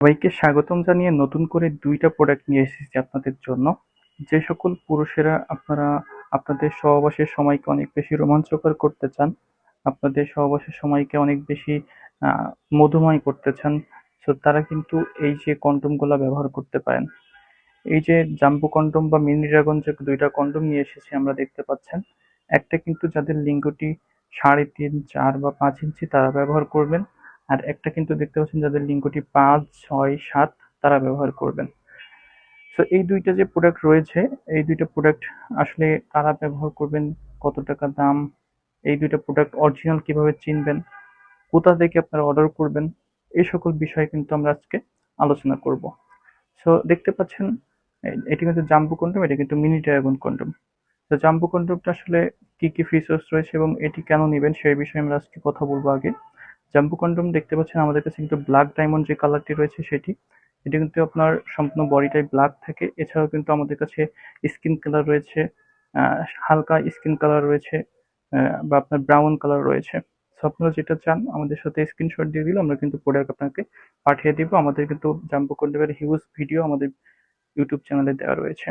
সবাইকে স্বাগতম জানিয়ে নতুন করে ২টা প্রোডাক্ট নিয়ে এসেছি আপনাদের জন্য। যে সকল পুরুষেরা আপনারা আপনাদের সহবাসের সময়কে অনেক বেশি রোমাঞ্চকর করতে চান, আপনাদের সহবাসের সময়কে অনেক বেশি আ মধুময় করতে চান, সো তারা কিন্তু এই যে কনডমগুলা ব্যবহার করতে পারেন। এই যে জাম্বো কনডম বা মিনি ড্রাগন যে ২টা কনডম নিয়ে এসেছি আমরা দেখতে পাচ্ছেন। একটা কিন্তু যাদের লিঙ্গটি ৩.৫, ৪ বা ৫ ইঞ্চি তারা ব্যবহার করবেন। আর একটা কিন্তু দেখতে পাচ্ছেন যাদের লিঙ্গটি ৫, ৬, ৭ তারা ব্যবহার করবেন। সো এই ২টা যে প্রোডাক্ট রয়েছে, এই ২টা প্রোডাক্ট আসলে কারা ব্যবহার করবেন, কত টাকা দাম, এই ২টা প্রোডাক্ট অরিজিনাল কিভাবে চিনবেন, কোথা থেকে আপনারা অর্ডার করবেন, এই সকল বিষয় কিন্তু আমরা আজকে আলোচনা করব। সো দেখতে পাচ্ছেন এটি কিন্তু জাম্বো কন্ডম, এটা কিন্তু মিনি ড্রাগন কন্ডম। তো জাম্বো কন্ডমটা আসলে কি কি ফিচার্স রয়েছে এবং এটি কেন নিবেন সেই বিষয়ে আমরা আজকে কথা বলবো আগে। জাম্বো কন্ডম দেখতে পাচ্ছেন আমাদের কাছে কিন্তু ব্ল্যাক ডায়মন্ড যে কালারটি রয়েছে সেটি, এটি কিন্তু আপনার সম্পূর্ণ বডিটাই ব্ল্যাক থাকে। এছাড়াও কিন্তু আমাদের কাছে স্কিন কালার রয়েছে, হালকা স্কিন কালার রয়েছে, বা আপনার ব্রাউন কালার রয়েছে। সো আপনারা যেটা চান আমাদের সাথে স্ক্রিনশট দিয়ে দিলে আমরা কিন্তু প্রোডাক্ট আপনাকে পাঠিয়ে দিব। আমাদের কিন্তু জাম্বো কন্ডমের হিউজ ভিডিও আমাদের ইউটিউব চ্যানেলে দেওয়া রয়েছে।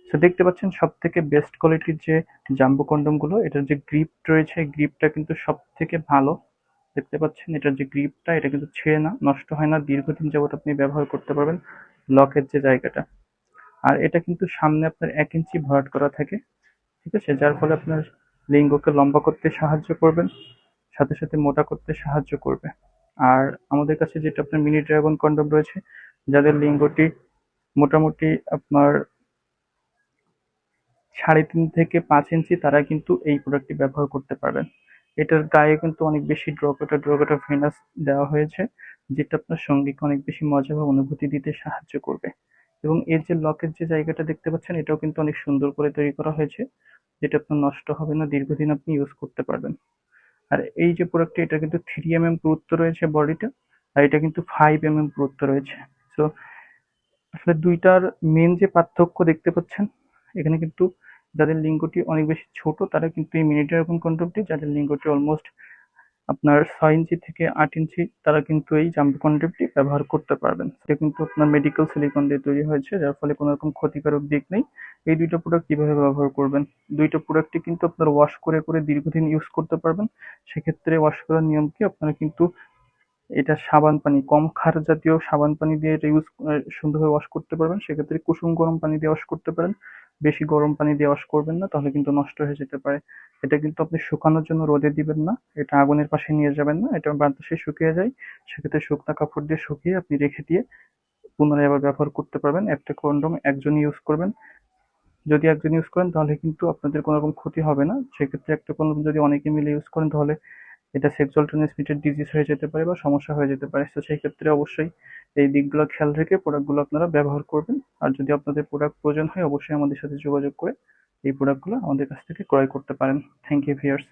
সো দেখতে পাচ্ছেন সব থেকে বেস্ট কোয়ালিটির যে জাম্বো কন্ডম গুলো, এটার যে গ্রিপ রয়েছে গ্রিপটা কিন্তু সব থেকে ভালো। দেখতে পাচ্ছেন এটার যে গ্রিপটা এটা কিন্তু ছেড়ে না, নষ্ট হয় না, দীর্ঘদিন যাবত আপনি ব্যবহার করতে পারবেন লকের যে জায়গাটা। আর এটা কিন্তু সামনে আপনার ১ ইঞ্চি ভরাট করা থাকে, ঠিক আছে, যার ফলে আপনার লিঙ্গকে লম্বা করতে সাহায্য করবেন, সাথে সাথে মোটা করতে সাহায্য করবে। আর আমাদের কাছে যেটা আপনার মিনি ড্রাগন কন্ডম রয়েছে, যাদের লিঙ্গটি মোটামুটি আপনার ৩.৫ থেকে ৫ ইঞ্চি তারা কিন্তু এই প্রোডাক্টটি ব্যবহার করতে পারবেন। এটার গায়ে কিন্তু অনেক বেশি ড্রগাটা ভেনাস দেওয়া হয়েছে, যেটা আপনার সঙ্গীকে অনেক বেশি মজা বা অনুভূতি দিতে সাহায্য করবে। এবং এর যে লকের যে জায়গাটা দেখতে পাচ্ছেন এটাও কিন্তু অনেক সুন্দর করে তৈরি করা হয়েছে, যেটা আপনার নষ্ট হবে না, দীর্ঘদিন আপনি ইউজ করতে পারবেন। আর এই যে প্রোডাক্টটা এটা কিন্তু 3 mm পুরুত্ব রয়েছে বডিটা, আর এটা কিন্তু 5 mm পুরুত্ব রয়েছে। সো আসলে দুইটার মেন যে পার্থক্য দেখতে পাচ্ছেন এখানে কিন্তু যাদের লিঙ্গটি অনেক বেশি ছোট তারা কিন্তু এই মিনি ড্রাগন কন্ডমটি, যাদের লিঙ্গটি অলমোস্ট আপনার ৬ ইঞ্চি থেকে ৮ ইঞ্চি তারা কিন্তু এই জাম্বো কন্ডমটি ব্যবহার করতে পারবেন। এটা কিন্তু আপনার মেডিকেল সিলিকন দিয়ে তৈরি হয়েছে, যার ফলে কোনো রকম ক্ষতিকারক দিক নেই। এই দুইটা প্রোডাক্ট কিভাবে ব্যবহার করবেন, দুইটা প্রোডাক্টই কিন্তু আপনার ওয়াশ করে করে দীর্ঘদিন ইউজ করতে পারবেন। সেক্ষেত্রে ওয়াশ করার নিয়ম কি, আপনারা কিন্তু এটা সাবান পানি, কম ক্ষার জাতীয় সাবান পানি দিয়ে এটা সুন্দরভাবে ওয়াশ করতে পারবেন। সেক্ষেত্রে কুসুম গরম পানি দিয়ে ওয়াশ করতে পারেন। বেশি গরম পানি দিয়ে ওয়াশ করবেন না, তাহলে কিন্তু নষ্ট হয়ে যেতে পারে। এটা কিন্তু আপনি শুকানোর জন্য রোদে দিবেন না, এটা আগুনের পাশে নিয়ে যাবেন না, এটা বাতাসে শুকিয়ে যায়। সেক্ষেত্রে শুকনা কাপড় দিয়ে শুকিয়ে আপনি রেখে দিয়ে পুনরায় আবার ব্যবহার করতে পারবেন। একটা কন্ডম একজনই ইউজ করবেন। যদি একজন ইউজ করেন তাহলে কিন্তু আপনাদের কোনো রকম ক্ষতি হবে না। সেক্ষেত্রে একটা কন্ডম যদি অনেকে মিলে ইউজ করেন তাহলে এটা সেক্সুয়াল ট্রান্সমিটেড ডিজিজ হয়ে যেতে পারে বা সমস্যা হয়ে যেতে পারে। তো সেই ক্ষেত্রে অবশ্যই এই দিকগুলো খেয়াল রেখে প্রোডাক্টগুলো আপনারা ব্যবহার করবেন। আর যদি আপনাদের প্রোডাক্ট প্রয়োজন হয় অবশ্যই আমাদের সাথে যোগাযোগ করে এই প্রোডাক্টগুলো আমাদের কাছ থেকে ক্রয় করতে পারেন। Thank you viewers.